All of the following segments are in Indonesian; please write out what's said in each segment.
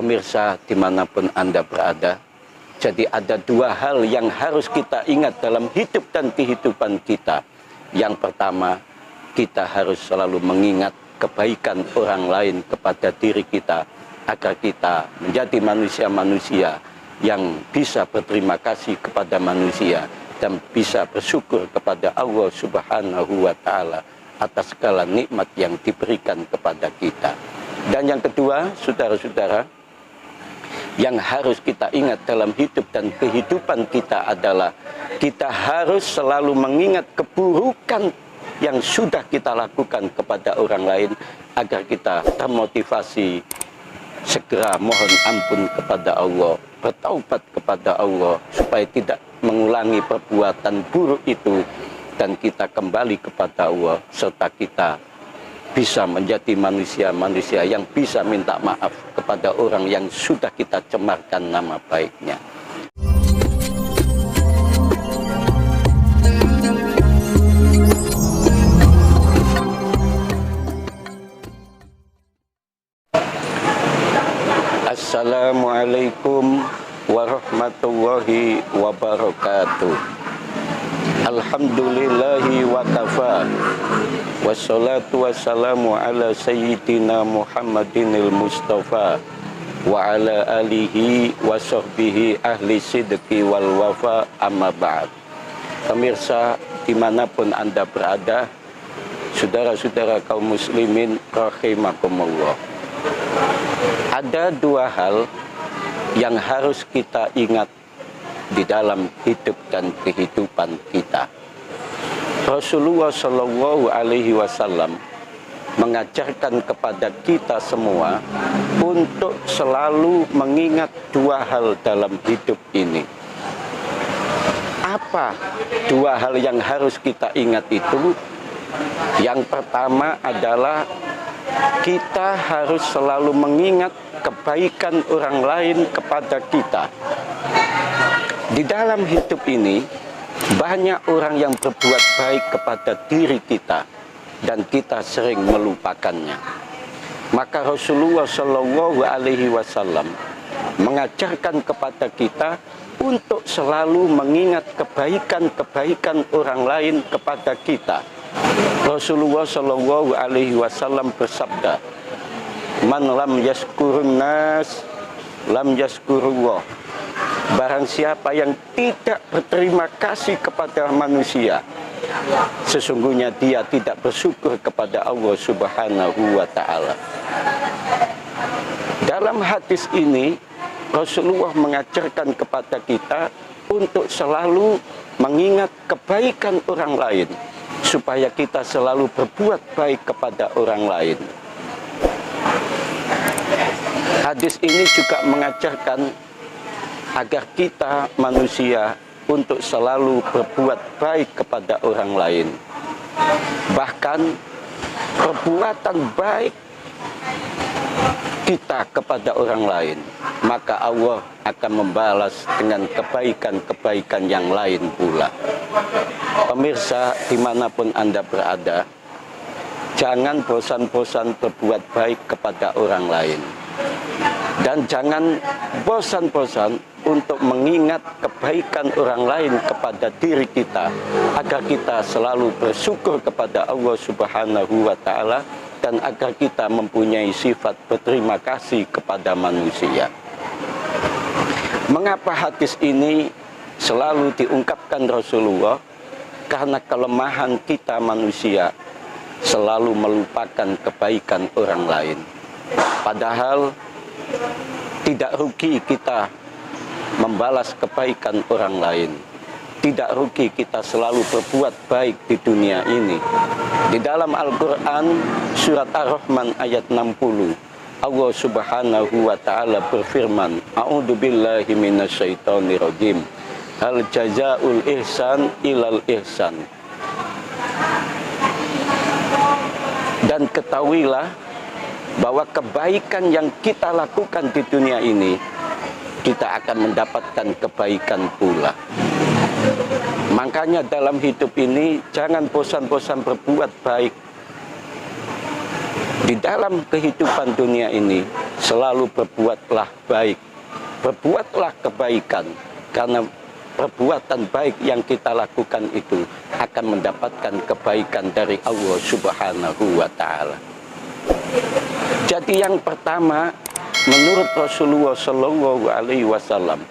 Pemirsa dimanapun Anda berada, jadi ada dua hal yang harus kita ingat dalam hidup dan kehidupan kita. Yang pertama, kita harus selalu mengingat kebaikan orang lain kepada diri kita, agar kita menjadi manusia-manusia yang bisa berterima kasih kepada manusia dan bisa bersyukur kepada Allah Subhanahu wa Ta'ala atas segala nikmat yang diberikan kepada kita. Dan yang kedua, saudara-saudara, yang harus kita ingat dalam hidup dan kehidupan kita adalah kita harus selalu mengingat keburukan yang sudah kita lakukan kepada orang lain, agar kita termotivasi segera mohon ampun kepada Allah, bertaubat kepada Allah supaya tidak mengulangi perbuatan buruk itu, dan kita kembali kepada Allah, serta kita bisa menjadi manusia-manusia yang bisa minta maaf kepada orang yang sudah kita cemarkan nama baiknya. Assalamualaikum warahmatullahi wabarakatuh. Alhamdulillahi wa kafa, wassalatu wassalamu ala sayyidina Muhammadinil Mustafa wa ala alihi wa sahbihi ahli sidqi wal wafa, amma ba'd. Pemirsa dimanapun Anda berada, saudara-saudara kaum muslimin rahimakumullah, ada dua hal yang harus kita ingat di dalam hidup dan kehidupan kita. Rasulullah Shallallahu Alaihi Wasallam mengajarkan kepada kita semua untuk selalu mengingat dua hal dalam hidup ini. Apa dua hal yang harus kita ingat itu? Yang pertama adalah kita harus selalu mengingat kebaikan orang lain kepada kita. Di dalam hidup ini, banyak orang yang berbuat baik kepada diri kita, dan kita sering melupakannya. Maka Rasulullah Shallallahu Alaihi Wasallam mengajarkan kepada kita untuk selalu mengingat kebaikan-kebaikan orang lain kepada kita. Rasulullah Shallallahu Alaihi Wasallam bersabda, "Man lam yaskurun nas, lam yaskurullah." Barang siapa yang tidak berterima kasih kepada manusia, sesungguhnya dia tidak bersyukur kepada Allah Subhanahu wa Ta'ala. Dalam hadis ini, Rasulullah mengajarkan kepada kita untuk selalu mengingat kebaikan orang lain, supaya kita selalu berbuat baik kepada orang lain. Hadis ini juga mengajarkan agar kita manusia untuk selalu berbuat baik kepada orang lain. Bahkan perbuatan baik kita kepada orang lain, maka Allah akan membalas dengan kebaikan-kebaikan yang lain pula. Pemirsa dimanapun Anda berada, jangan bosan-bosan berbuat baik kepada orang lain. Dan jangan bosan-bosan untuk mengingat kebaikan orang lain kepada diri kita, agar kita selalu bersyukur kepada Allah Subhanahu wa Ta'ala, dan agar kita mempunyai sifat berterima kasih kepada manusia. Mengapa hadis ini selalu diungkapkan Rasulullah? Karena kelemahan kita manusia selalu melupakan kebaikan orang lain. Padahal tidak rugi kita membalas kebaikan orang lain. Tidak rugi kita selalu berbuat baik di dunia ini. Di dalam Al-Quran, surat Ar-Rahman ayat 60, Allah Subhanahu wa Ta'ala berfirman, "A'udzubillahi minasyaitonirrajim. Hal jazaul ihsan ilal ihsan." Dan ketahuilah bahwa kebaikan yang kita lakukan di dunia ini, kita akan mendapatkan kebaikan pula. Makanya dalam hidup ini jangan bosan-bosan berbuat baik. Di dalam kehidupan dunia ini selalu berbuatlah baik, berbuatlah kebaikan, karena perbuatan baik yang kita lakukan itu akan mendapatkan kebaikan dari Allah Subhanahu wa Ta'ala. Jadi yang pertama, menurut Rasulullah Shallallahu Alaihi Wasallam,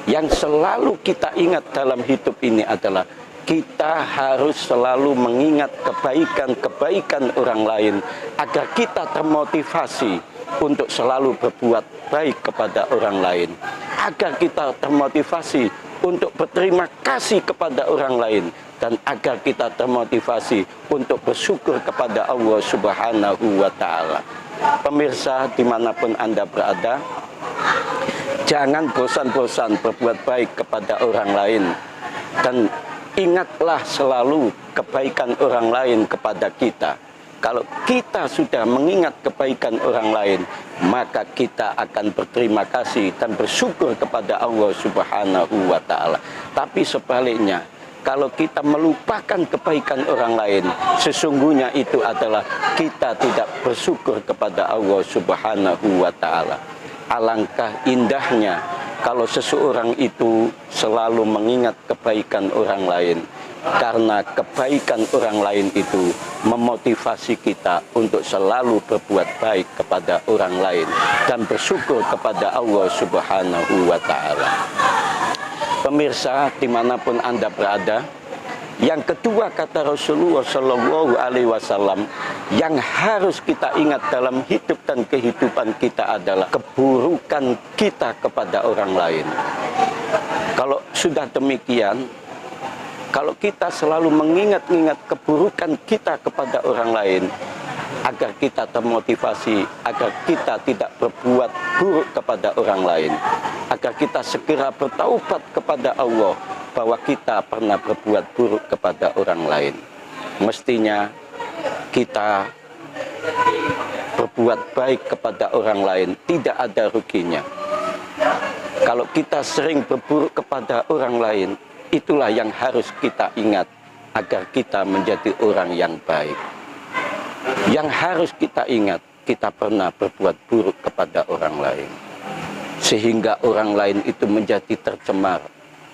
yang selalu kita ingat dalam hidup ini adalah kita harus selalu mengingat kebaikan-kebaikan orang lain agar kita termotivasi untuk selalu berbuat baik kepada orang lain, agar kita termotivasi untuk berterima kasih kepada orang lain, dan agar kita termotivasi untuk bersyukur kepada Allah Subhanahu wa Ta'ala. Pemirsa dimanapun Anda berada, jangan bosan-bosan berbuat baik kepada orang lain, dan ingatlah selalu kebaikan orang lain kepada kita. Kalau kita sudah mengingat kebaikan orang lain, maka kita akan berterima kasih dan bersyukur kepada Allah Subhanahu wa Ta'ala. Tapi sebaliknya, kalau kita melupakan kebaikan orang lain, sesungguhnya itu adalah kita tidak bersyukur kepada Allah Subhanahu wa Ta'ala. Alangkah indahnya kalau seseorang itu selalu mengingat kebaikan orang lain, karena kebaikan orang lain itu memotivasi kita untuk selalu berbuat baik kepada orang lain dan bersyukur kepada Allah Subhanahu wa Ta'ala. Pemirsa dimanapun Anda berada, yang kedua kata Rasulullah Shallallahu Alaihi Wasallam yang harus kita ingat dalam hidup dan kehidupan kita adalah keburukan kita kepada orang lain. Kalau sudah demikian, kalau kita selalu mengingat-ingat keburukan kita kepada orang lain, agar kita termotivasi, agar kita tidak berbuat buruk kepada orang lain, agar kita segera bertaubat kepada Allah bahwa kita pernah berbuat buruk kepada orang lain. Mestinya kita berbuat baik kepada orang lain, tidak ada ruginya. Kalau kita sering berburuk kepada orang lain, itulah yang harus kita ingat agar kita menjadi orang yang baik. Yang harus kita ingat, kita pernah berbuat buruk kepada orang lain, sehingga orang lain itu menjadi tercemar,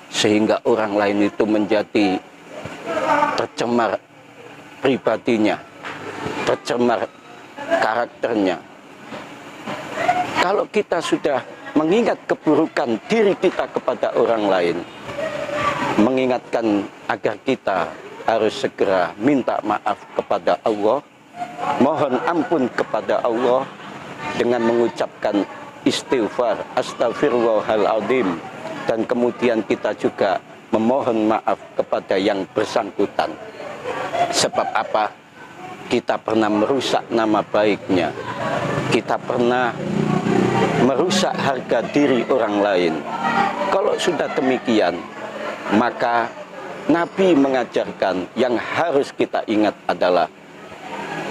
sehingga orang lain itu menjadi tercemar pribadinya, tercemar karakternya. Kalau kita sudah mengingat keburukan diri kita kepada orang lain, mengingatkan agar kita harus segera minta maaf kepada Allah, mohon ampun kepada Allah dengan mengucapkan istighfar, astagfirullahaladzim, dan kemudian kita juga memohon maaf kepada yang bersangkutan. Sebab apa? Kita pernah merusak nama baiknya, kita pernah merusak harga diri orang lain. Kalau sudah demikian, maka Nabi mengajarkan yang harus kita ingat adalah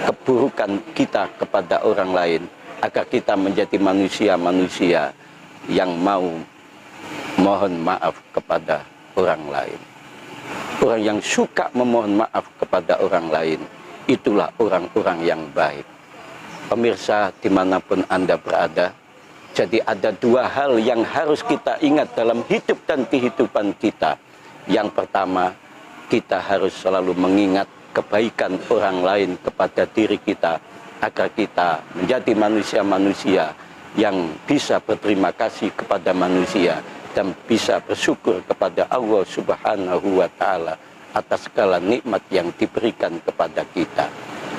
keburukan kita kepada orang lain, agar kita menjadi manusia-manusia yang mau mohon maaf kepada orang lain. Orang yang suka memohon maaf kepada orang lain, itulah orang-orang yang baik. Pemirsa dimanapun Anda berada, jadi ada dua hal yang harus kita ingat dalam hidup dan kehidupan kita. Yang pertama, kita harus selalu mengingat kebaikan orang lain kepada diri kita, agar kita menjadi manusia-manusia yang bisa berterima kasih kepada manusia dan bisa bersyukur kepada Allah Subhanahu wa Ta'ala atas segala nikmat yang diberikan kepada kita.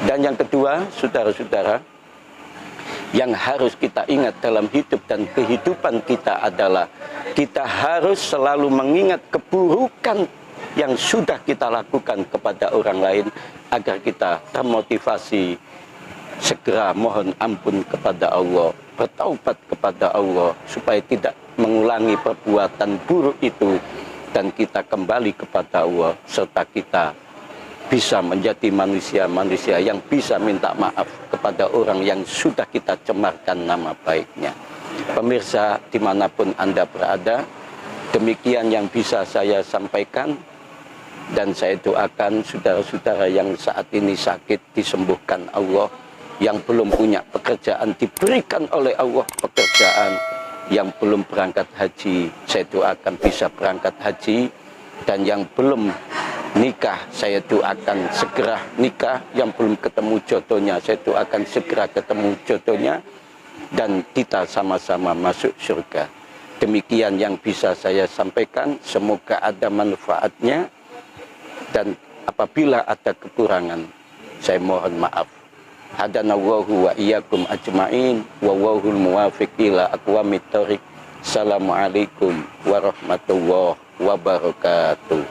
Dan yang kedua, saudara-saudara, yang harus kita ingat dalam hidup dan kehidupan kita adalah kita harus selalu mengingat keburukan yang sudah kita lakukan kepada orang lain, agar kita termotivasi segera mohon ampun kepada Allah, bertaubat kepada Allah supaya tidak mengulangi perbuatan buruk itu, dan kita kembali kepada Allah, serta kita bisa menjadi manusia-manusia yang bisa minta maaf kepada orang yang sudah kita cemarkan nama baiknya. Pemirsa dimanapun Anda berada, demikian yang bisa saya sampaikan, dan saya doakan saudara-saudara yang saat ini sakit disembuhkan Allah, yang belum punya pekerjaan diberikan oleh Allah pekerjaan, yang belum berangkat haji saya doakan bisa berangkat haji, dan yang belum nikah saya doakan segera nikah, yang belum ketemu jodohnya saya doakan segera ketemu jodohnya, dan kita sama-sama masuk surga. Demikian yang bisa saya sampaikan, semoga ada manfaatnya, dan apabila ada kekurangan saya mohon maaf. Hadanallahu wa iyyakum ajma'in wa wallahul muwaffiq ila aqwamit thoriq. Assalamualaikum warahmatullahi wabarakatuh.